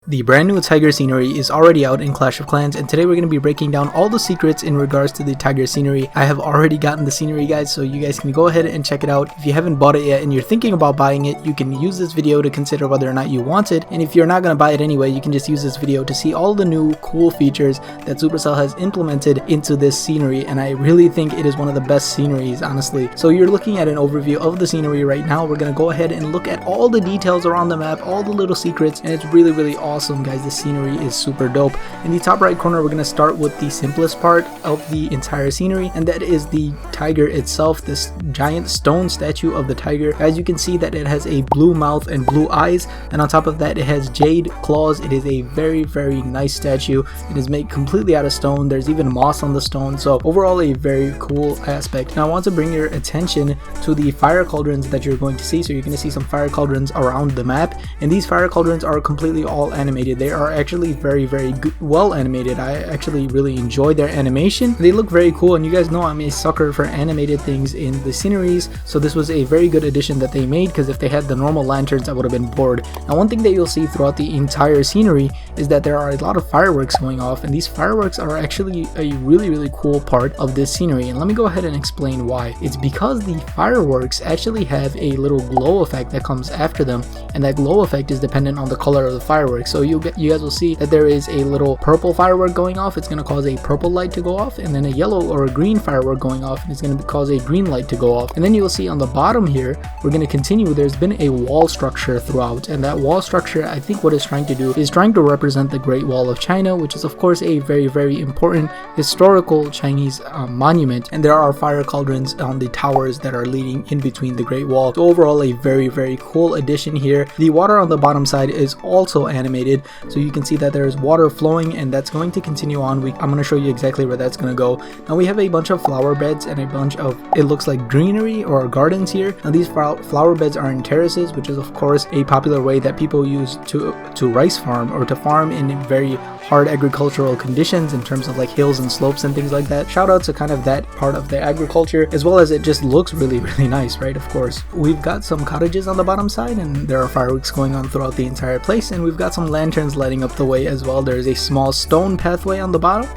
The brand new tiger scenery is already out in Clash of Clans, and today we're going to be breaking down all the secrets in regards to the tiger scenery. I have already gotten the scenery, guys, so you guys can go ahead and check it out. If you haven't bought it yet and you're thinking about buying it, you can use this video to consider whether or not you want it. And if you're not going to buy it anyway, you can just use this video to see all the new cool features that Supercell has implemented into this scenery, and I really think it is one of the best sceneries, honestly. So you're looking at an overview of the scenery right now. We're going to go ahead and look at all the details around the map, all the little secrets, and it's really awesome, guys. This scenery is super dope. In the top right corner, we're going to start with the simplest part of the entire scenery, and that is the tiger itself, this giant stone statue of the tiger. As you can see that it has a blue mouth and blue eyes, and on top of that it has jade claws. It is a very nice statue. It is made completely out of stone. There's even moss on the stone, so overall a very cool aspect. Now I want to bring your attention to the fire cauldrons that you're going to see. So you're going to see some fire cauldrons around the map, and these fire cauldrons are completely all animated. They are actually very good, well animated. I actually really enjoy their animation. They look very cool, and you guys know I'm a sucker for animated things in the sceneries, so this was a very good addition that they made, because if they had the normal lanterns I would have been bored. Now one thing that you'll see throughout the entire scenery is that there are a lot of fireworks going off, and these fireworks are actually a really cool part of this scenery, and let me go ahead and explain why. It's because the fireworks actually have a little glow effect that comes after them, and that glow effect is dependent on the color of the fireworks. So you guys will see that there is a little purple firework going off. It's going to cause a purple light to go off, and then a yellow or a green firework going off, and it's going to cause a green light to go off. And then you will see on the bottom here, we're going to continue. There's been a wall structure throughout, and that wall structure, I think what it's trying to do is trying to represent the Great Wall of China, which is of course a very important historical Chinese monument, and there are fire cauldrons on the towers that are leading in between the Great Wall. So overall a very cool addition here. The water on the bottom side is also animated, so you can see that there is water flowing, and that's going to continue on. I'm going to show you exactly where that's going to go. Now we have a bunch of flower beds and a bunch of, it looks like greenery or gardens here. Now these flower beds are in terraces, which is of course a popular way that people use to rice farm, or to farm in very hard agricultural conditions in terms of like hills and slopes and things like that. Shout out to kind of that part of the agriculture, as well as it just looks really nice, right? Of course, we've got some cottages on the bottom side, and there are fireworks going on throughout the entire place, and we've got some lanterns lighting up the way as well. There is a small stone pathway on the bottom,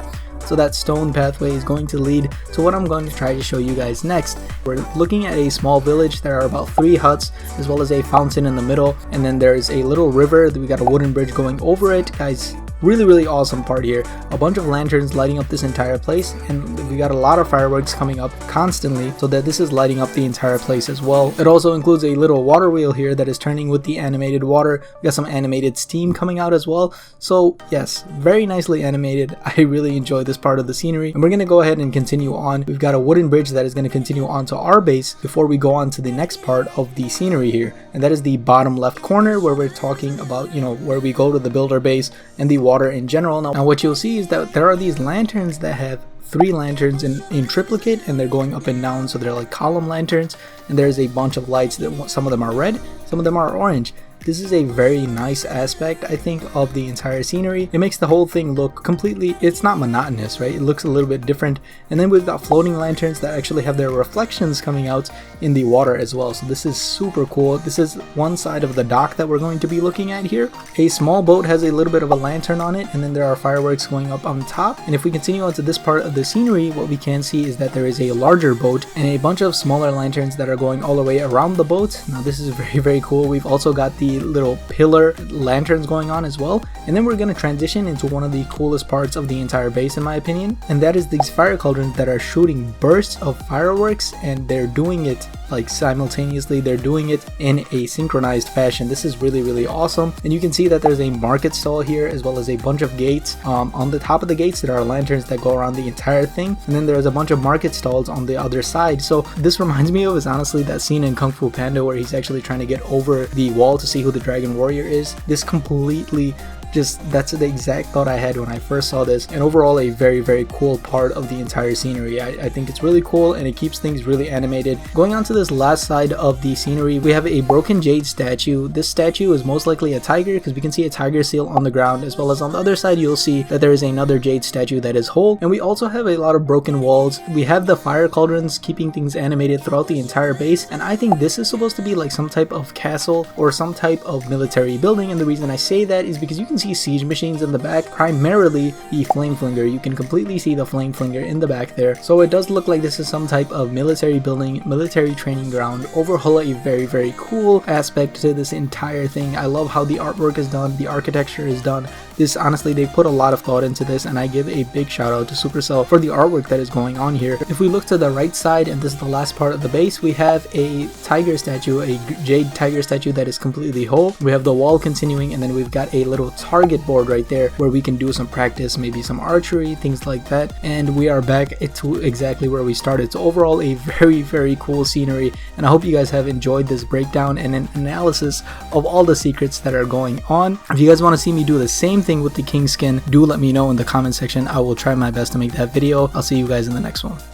so that stone pathway is going to lead to what I'm going to try to show you guys next. We're looking at a small village. There are about 3 huts, as well as a fountain in the middle, and then there's a little river. We got a wooden bridge going over it, guys. Really awesome part here. A bunch of lanterns lighting up this entire place, and we got a lot of fireworks coming up constantly, so that this is lighting up the entire place as well. It also includes a little water wheel here that is turning with the animated water. We got some animated steam coming out as well. So yes, very nicely animated. I really enjoy this part of the scenery, and we're going to go ahead and continue on. We've got a wooden bridge that is going to continue on to our base before we go on to the next part of the scenery here, and that is the bottom left corner, where we're talking about, you know, where we go to the builder base and the water in general. Now what you'll see is that there are these lanterns that have 3 lanterns in triplicate, and they're going up and down, so they're like column lanterns, and there's a bunch of lights that some of them are red, some of them are orange. This is a very nice aspect, I think, of the entire scenery. It makes the whole thing look completely, it's not monotonous, right? It looks a little bit different. And then we've got floating lanterns that actually have their reflections coming out in the water as well. So this is super cool. This is one side of the dock that we're going to be looking at here. A small boat has a little bit of a lantern on it, and then there are fireworks going up on top. And if we continue on to this part of the scenery, what we can see is that there is a larger boat and a bunch of smaller lanterns that are going all the way around the boat. Now this is very cool. We've also got the little pillar lanterns going on as well, and then we're going to transition into one of the coolest parts of the entire base, in my opinion, and that is these fire cauldrons that are shooting bursts of fireworks, and they're doing it like simultaneously. They're doing it in a synchronized fashion. This is really awesome, and you can see that there's a market stall here, as well as a bunch of gates. On the top of the gates there are lanterns that go around the entire thing, and then there's a bunch of market stalls on the other side. So this reminds me of is honestly that scene in Kung Fu Panda where he's actually trying to get over the wall to see who the dragon warrior is. This completely that's the exact thought I had when I first saw this, and overall a very cool part of the entire scenery. I think it's really cool, and it keeps things really animated. Going on to this last side of the scenery, we have a broken jade statue. This statue is most likely a tiger, because we can see a tiger seal on the ground, as well as on the other side you'll see that there is another jade statue that is whole, and we also have a lot of broken walls. We have the fire cauldrons keeping things animated throughout the entire base, and I think this is supposed to be like some type of castle or some type of military building, and the reason I say that is because you can see siege machines in the back, primarily the flame flinger. You can completely see the flame flinger in the back there. So it does look like this is some type of military building, military training ground. Overall, a very cool aspect to this entire thing. I love how the artwork is done, the architecture is done. This, honestly, they put a lot of thought into this, and I give a big shout out to Supercell for the artwork that is going on here. If we look to the right side, and this is the last part of the base, we have a tiger statue, a jade tiger statue that is completely whole. We have the wall continuing, and then we've got a little target board right there where we can do some practice, maybe some archery, things like that. And we are back to exactly where we started. So overall, a very cool scenery, and I hope you guys have enjoyed this breakdown and an analysis of all the secrets that are going on. If you guys want to see me do the same thing with the king skin, do let me know in the comment section. I will try my best to make that video. I'll see you guys in the next one.